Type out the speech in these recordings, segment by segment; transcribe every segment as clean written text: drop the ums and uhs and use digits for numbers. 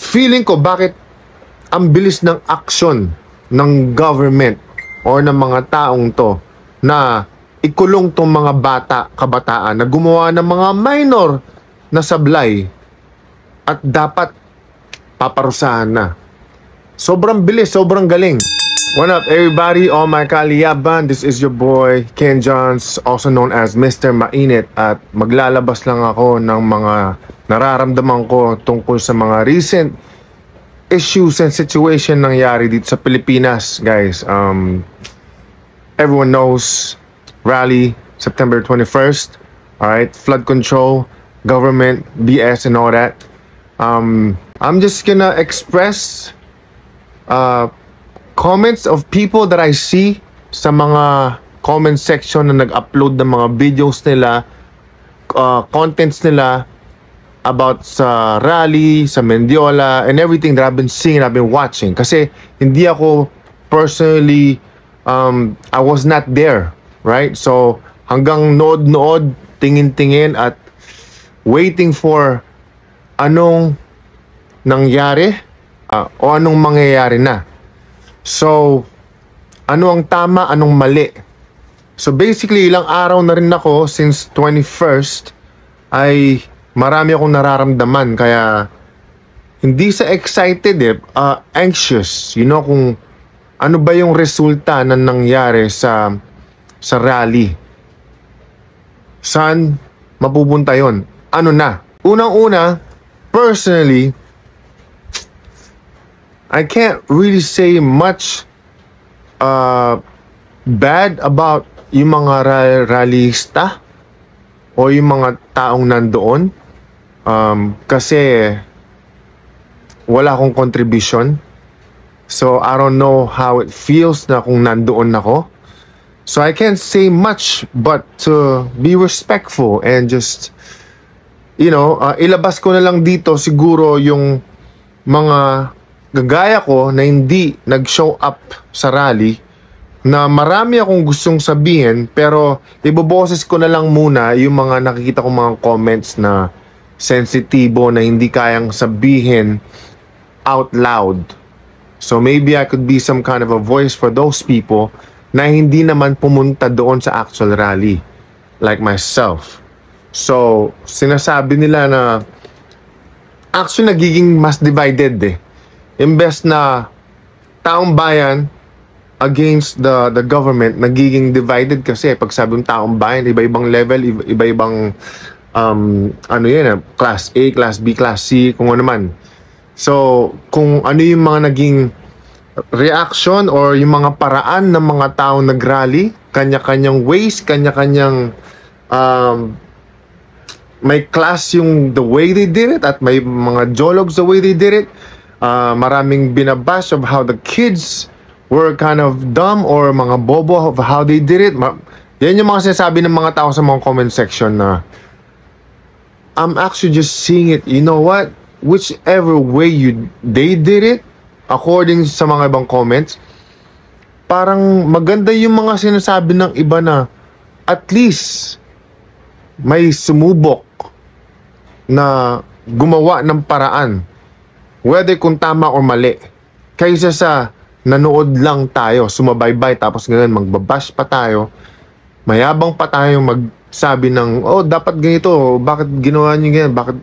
feeling ko bakit ang bilis ng action ng government or ng mga taong to na ikulong tong mga kabataan na gumawa ng mga minor na sablay at dapat paparusahan na. Sobrang bilis, sobrang galing. What up everybody, all my kaliyaban, this is your boy Ken Johns, also known as Mr. Mainit, at maglalabas lang ako ng mga nararamdaman ko tungkol sa mga recent issues and situation nangyari dito sa Pilipinas, guys. Everyone knows rally September 21st, alright, flood control, government, BS and all that. I'm just gonna express comments of people that I see sa mga comment section na nag-upload ng mga videos nila, contents nila about sa rally, sa Mendiola, and everything that I've been seeing and I've been watching. Kasi hindi ako personally, I was not there, right? So hanggang nood-nood, tingin-tingin at waiting for anong nangyari o anong mangyayari na. So, ano ang tama, anong mali? So basically, ilang araw na rin ako since 21st ay marami akong nararamdaman. Kaya hindi sa excited anxious. You know, kung ano ba yung resulta na nangyari sa rally. Saan mapupunta yon? Ano na? Unang-una, personally, I can't really say much bad about yung mga rallyista o yung mga taong nandoon, kasi wala akong contribution. So I don't know how it feels na kung nandoon ako. So I can't say much but to be respectful and just, you know, ilabas ko na lang dito siguro yung mga gagaya ko na hindi nag-show up sa rally, na marami akong gustong sabihin pero iboboses ko na lang muna yung mga nakikita kong mga comments na sensitibo na hindi kayang sabihin out loud. So maybe I could be some kind of a voice for those people na hindi naman pumunta doon sa actual rally like myself. So sinasabi nila na actually nagiging mas divided Imbes na taong bayan against the government, nagiging divided kasi pag sabing taong bayan, iba-ibang level, iba-ibang ano yun, class A, class B, class C, kung ano man. So, kung ano yung mga naging reaction or yung mga paraan ng mga taong nagrally, kanya-kanyang ways, kanya-kanyang may class yung the way they did it at may mga jologs the way they did it. Maraming binabash of how the kids were kind of dumb or mga bobo of how they did it. Yan yung mga sinasabi ng mga tao sa mga comment section na I'm actually just seeing it, you know what? Whichever way they did it, according sa mga ibang comments, parang maganda yung mga sinasabi ng iba na at least may sumubok na gumawa ng paraan, whether kung tama o mali, kaysa sa nanood lang tayo, sumabaybay, tapos ganun magbabash pa tayo, mayabang pa tayo magsabi ng, oh, dapat ganito, bakit ginawa nyo ganyan, bakit?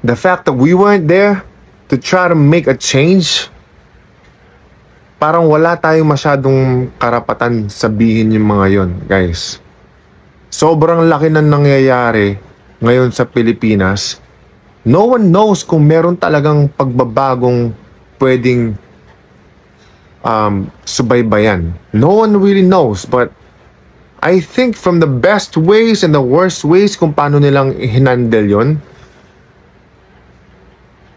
The fact that we weren't there to try to make a change, parang wala tayong masyadong karapatan sabihin yung mga yon, guys. Sobrang laki na nangyayari ngayon sa Pilipinas. No one knows kung meron talagang pagbabagong pwedeng subaybayan. No one really knows, but I think from the best ways and the worst ways kung paano nilang hinandle yon,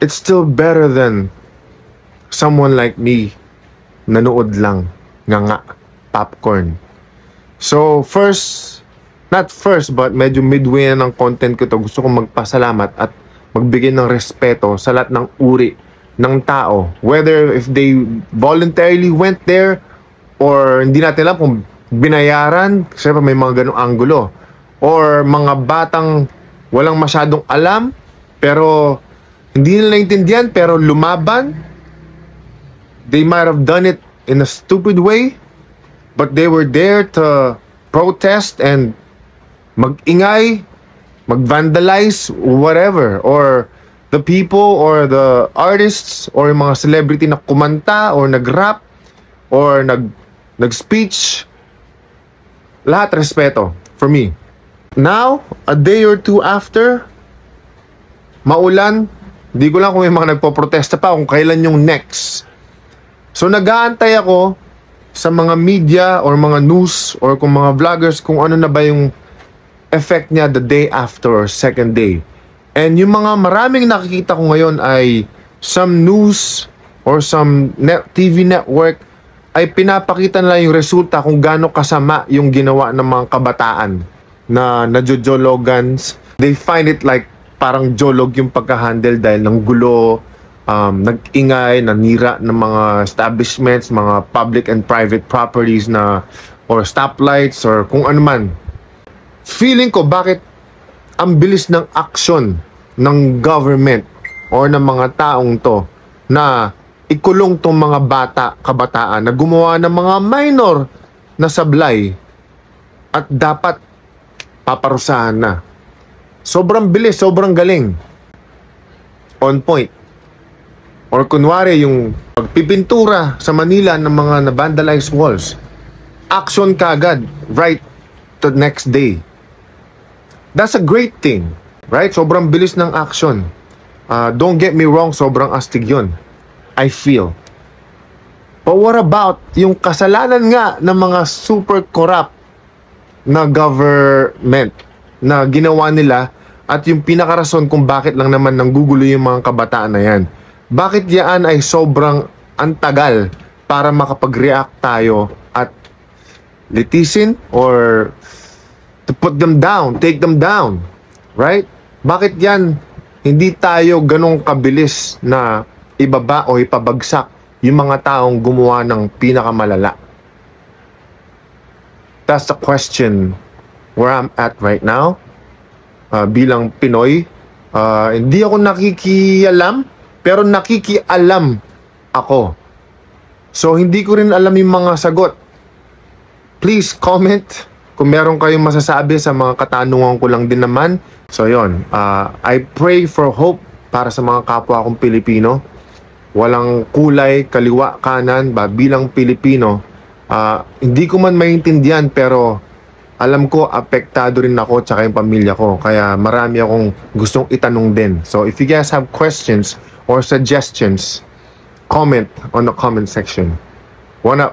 it's still better than someone like me nanood lang, nga popcorn. So not first, but medyo midway na ng content ko to, gusto kong magpasalamat at magbigay ng respeto sa lahat ng uri ng tao, whether if they voluntarily went there or hindi natin alam kung binayaran, kasi may mga ganong anggulo, or mga batang walang masyadong alam pero hindi nila naintindihan pero lumaban. They might have done it in a stupid way, but they were there to protest and mag-ingay, mag-vandalize, whatever. Or the people or the artists or yung mga celebrity na kumanta or nag-rap or nag-speech. Lahat respeto for me. Now, a day or two after, maulan, di ko lang kung may mga nagpo-protesta pa kung kailan yung next. So nag-aantay ako sa mga media or mga news or kung mga vloggers kung ano na ba yung effect niya the day after or second day. And yung mga maraming nakikita ko ngayon ay some news or some TV network ay pinapakita nila yung resulta kung gaano kasama yung ginawa ng mga kabataan na najojologans. They find it like parang jolog yung pagka-handle dahil ng gulo, nag-ingay, nanira ng mga establishments, mga public and private properties na or stoplights or kung ano man. Feeling ko bakit ang bilis ng action ng government or ng mga taong to na ikulong tong mga kabataan na gumawa ng mga minor na sablay at dapat paparusahan na. Sobrang bilis, sobrang galing. On point. Or kunwari yung pagpipintura sa Manila ng mga na-vandalized walls. Action kagad, right the next day. That's a great thing, right? Sobrang bilis ng action. Don't get me wrong, sobrang astig yun. I feel. But what about yung kasalanan nga ng mga super corrupt na government na ginawa nila at yung pinakarason kung bakit lang naman nanggugulo yung mga kabataan na yan? Bakit yan ay sobrang antagal para makapag-react tayo at litisin or to put them down, take them down, right? Bakit yan hindi tayo ganong kabilis na ibaba o ipabagsak yung mga taong gumawa ng pinakamalala? That's the question where I'm at right now. Bilang Pinoy, hindi ako nakikialam, pero nakikialam ako. So, hindi ko rin alam yung mga sagot. Please comment kung meron kayong masasabi sa mga katanungan ko lang din naman. So, yon. I pray for hope para sa mga kapwa kong Pilipino. Walang kulay, kaliwa, kanan, bilang Pilipino. Hindi ko man maintindihan, pero alam ko, apektado rin ako tsaka yung pamilya ko. Kaya marami akong gustong itanong din. So, if you guys have questions or suggestions, comment on the comment section. Wanna